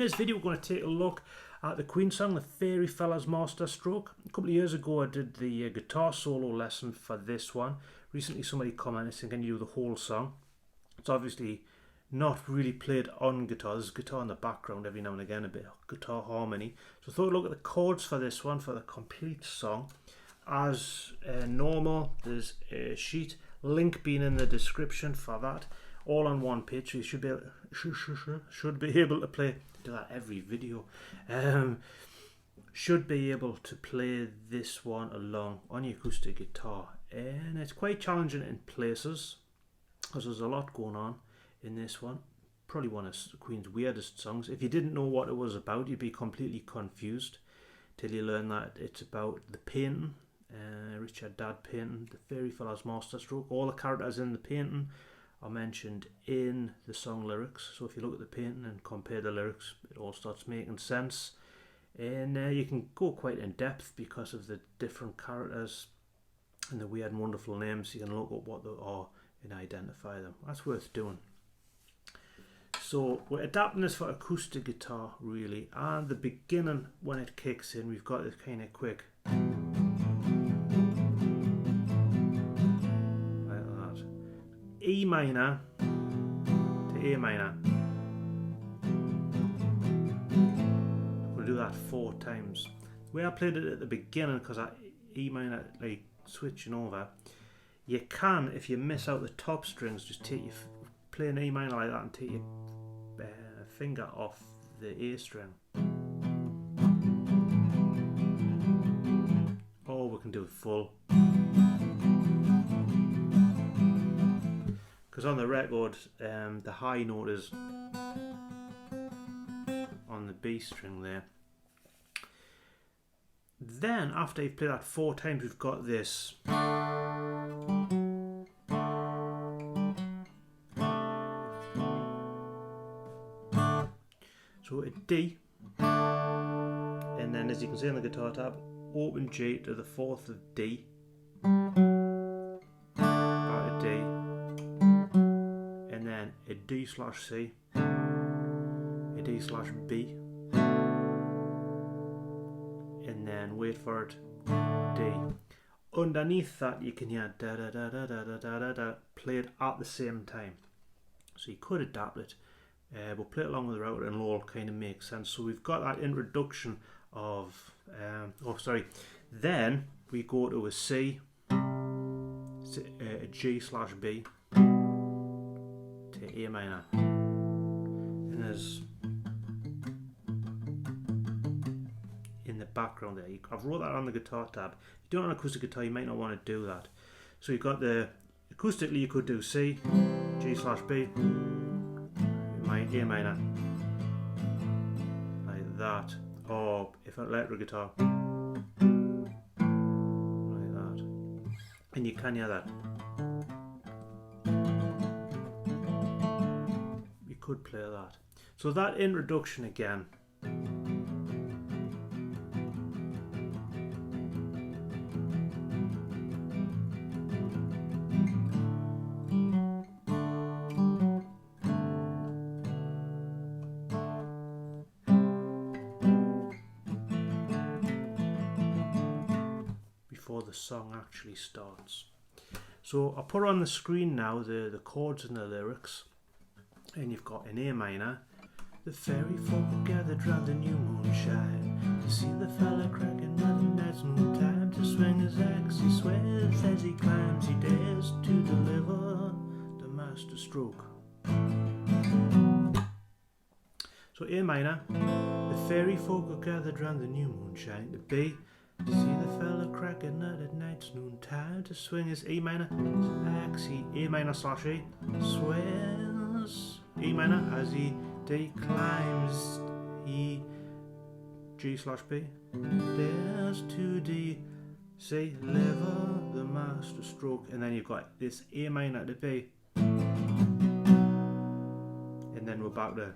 this video we're going to take a look at the Queen song, the Fairy Fella's Masterstroke. A couple of years ago I did the guitar solo lesson for this one. Recently somebody commented saying, can you do the whole song? It's obviously not really played on guitar. There's guitar in the background every now and again, a bit of guitar harmony. So I thought I'd look at the chords for this one, for the complete song. As normal, there's a sheet, link being in the description for that, all on one page, so you should be able to play, do that every video, should be able to play this one along on your acoustic guitar. And it's quite challenging in places because there's a lot going on in this one. Probably one of Queen's weirdest songs. If you didn't know what it was about, you'd be completely confused till you learn that it's about the painting, Richard Dad painting, the Fairy Fella's Masterstroke. All the characters in the painting are mentioned in the song lyrics, so if you look at the painting and compare the lyrics, it all starts making sense. And you can go quite in depth because of the different characters and the weird and wonderful names. You can look up what they are and identify them. That's worth doing. So we're adapting this for acoustic guitar really, and the beginning, when it kicks in, we've got this kind of quick like that, E minor to A minor. We'll do that 4 times. The way I played it at the beginning, because I E minor, like switching over, you can, if you miss out the top strings, just take your, play an E minor like that and take your finger off the A string. Or we can do it full. Because on the record, the high note is on the B string there. Then, after you've played that 4 times, we've got this. So a D, and then as you can see on the guitar tab, open G to the 4th of D, back to D, and then a D slash C, a D slash B, and then wait for it, D. Underneath that you can hear da da da da da da da da da played at the same time. So you could adapt it. We'll play it along with the router and it'll all kind of make sense. So we've got that introduction of, then we go to a C, a G slash B, to A minor. And there's, in the background there, I've wrote that on the guitar tab. If you do it on an acoustic guitar, you might not want to do that. So you've got the, acoustically you could do C, G slash B, A minor, like that, or if an electric guitar, like that, and you can hear that. You could play that. So that introduction again. Before the song actually starts. So I'll put on the screen now the chords and the lyrics, and you've got an A minor. The fairy folk are gathered round the new moonshine to see the fella cracking with the night's no time to swing his axe. He swears as he climbs, he dares to deliver the masterstroke. So A minor, the fairy folk are gathered round the new moonshine. The B, to see the fella crack a nut at night's noontime to swing his E minor, his axe, he A minor slash E, swears E minor as he declimbs, he G slash B, dares to D, C, deliver the masterstroke, and then you've got this A minor to B, and then we're back to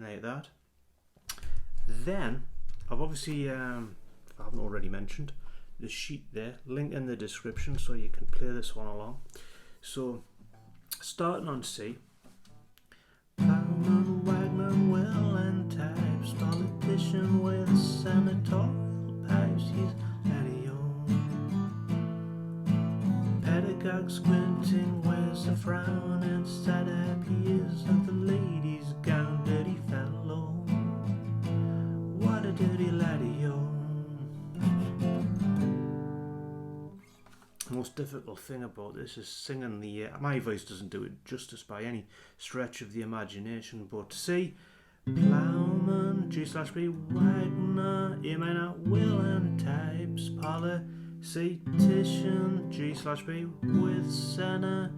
like that. Then I've obviously, if I haven't already mentioned, the sheet there, link in the description so you can play this one along. So Starting on C. Plowman, wagman, will and types, politician with senatorial pipes, he's Laddie-o. Pedagogue squinting, wears a frown, and sad happy is of the lady's gown. Dirty fellow, what a dirty laddie-o. The most difficult thing about this is singing the my voice doesn't do it justice by any stretch of the imagination, but C, plowman, G/B, wagner, A minor, will and types, politician, G/B, with senna,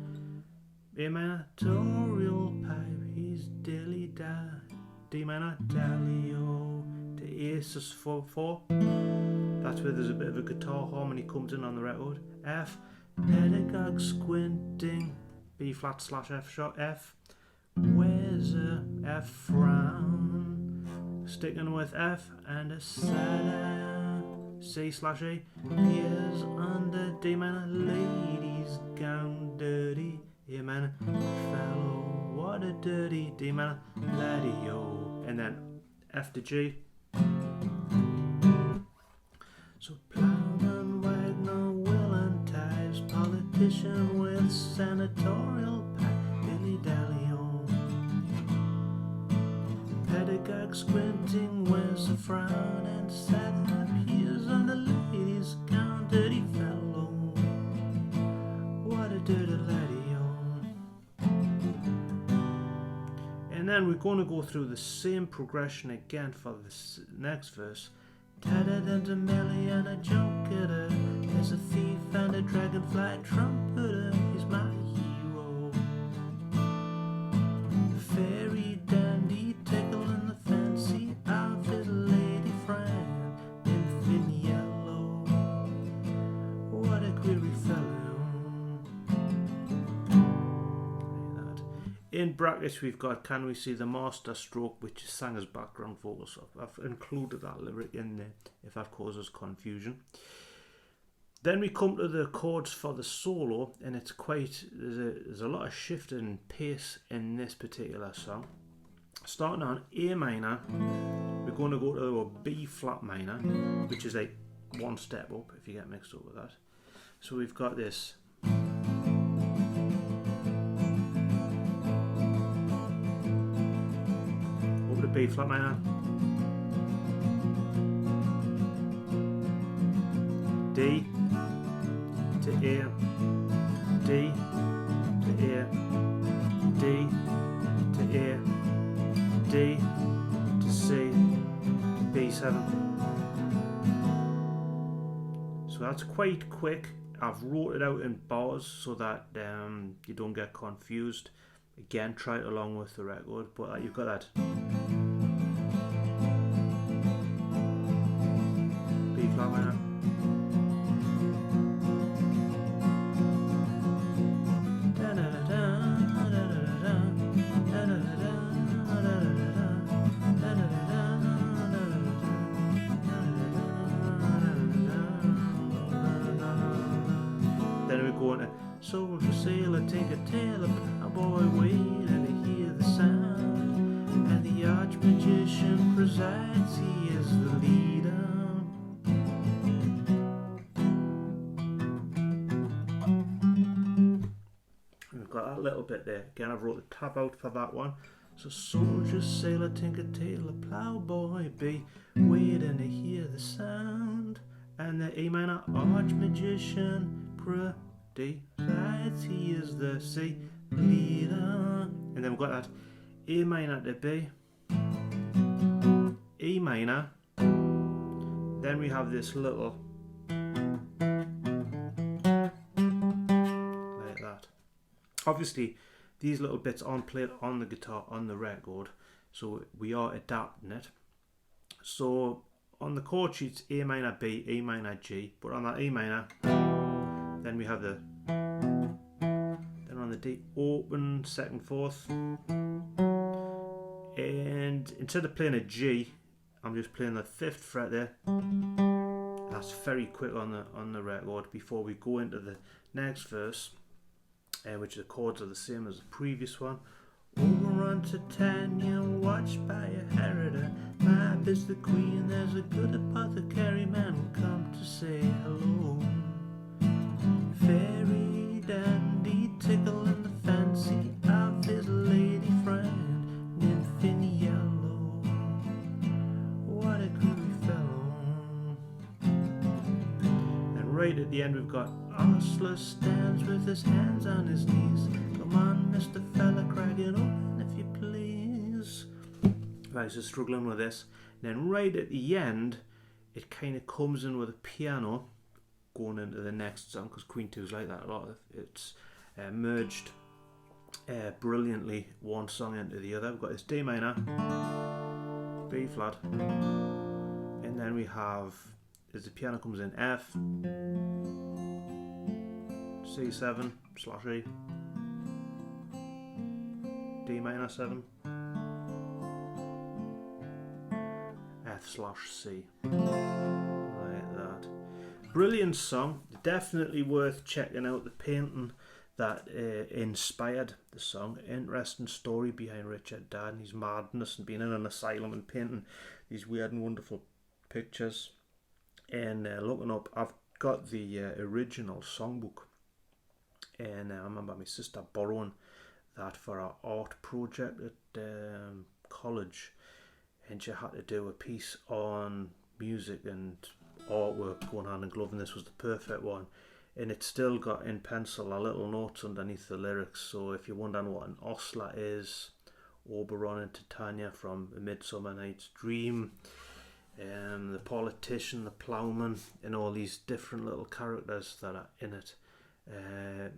A minor, torial pipe, he's dilly da, D minor, dallio, the A sus 4/4. That's where there's a bit of a guitar harmony comes in on the record. F, pedagogue squinting, B flat/F sharp, F, where's a F frown, sticking with F, and a sad C/A, appears under D minor, lady's gown, dirty, A minor, fellow, what a dirty, D minor, laddie-o, and then F to G. So plowman, wagner, will and types, politician with senatorial pipe, dilly-dally-o. Pedagogue squinting, wears a frown, and sad appears on the lady's gown. Dirty fellow, what a dirty laddie-o. And then we're going to go through the same progression again for the next verse. Tattered and a melly and a junketer, there's a thief and a dragonfly trumpeter, he's my hero. Fairy dandy tickling the fancy of his lady friend, nymph in yellow, what a query fellow. In brackets we've got, can we see the Masterstroke, which is sang as background vocals. So I've included that lyric in there if that causes confusion. Then we come to the chords for the solo, and it's quite, there's a lot of shift in pace in this particular song. Starting on A minor, we're going to go to a B flat minor, which is like one step up if you get mixed up with that. So we've got this. B flat minor, D to A, D to A, D to A, D to C, B7. So that's quite quick. I've wrote it out in bars so that you don't get confused. Again, try it along with the record, but you've got that. B flat minor. Then we go into soldier, sailor, tinker, tailor, boy, wait and hear the sound, and the arch-magician presides, he is the leader. We've got that little bit there. Again, I've wrote the tab out for that one. So soldier, sailor, tinker, tailor, plowboy, be waiting to hear the sound, and the A minor arch-magician presides, he is the C leader. And then we've got that A minor to B, E minor, then we have this little like that. Obviously these little bits aren't played on the guitar on the record, so we are adapting it. So on the chord sheets, A minor B, A minor G, but on that A minor then we have the on the D, open, second, fourth, and instead of playing a G, I'm just playing the 5th fret there. That's very quick on the record before we go into the next verse. which the chords are the same as the previous one. Over on Titania, watched by a heriter. Mab is the queen, there's a good apothecary man will come to say hello. Fairy dandy tickle in the fancy of his lady friend, nymph in yellow. What a groovy fellow. And right at the end we've got Osler stands with his hands on his knees. Come on, Mr. Fella, crack it open if you please. I was just struggling with this. And then right at the end, it kind of comes in with a piano going into the next song, because Queen 2 is like that a lot. It's merged brilliantly one song into the other. We've got this D minor, B flat, and then we have, as the piano comes in, F, C7 slash E, D minor 7, F slash C, like that. Brilliant song, definitely worth checking out. The painting that inspired the song, interesting story behind Richard Dad and his madness and being in an asylum and painting these weird and wonderful pictures. And looking up, I've got the original songbook, and I remember my sister borrowing that for our art project at college, and she had to do a piece on music and artwork going hand in glove, and this was the perfect one. And it's still got in pencil a little notes underneath the lyrics, so if you're wondering what an Osler is, Oberon and Titania from A Midsummer Night's Dream, the politician, the ploughman, and all these different little characters that are in it,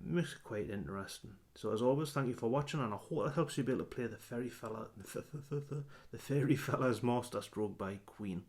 makes it quite interesting. So as always, thank you for watching, and I hope it helps you be able to play the Fairy Fella, the Fairy Fella's Masterstroke by Queen.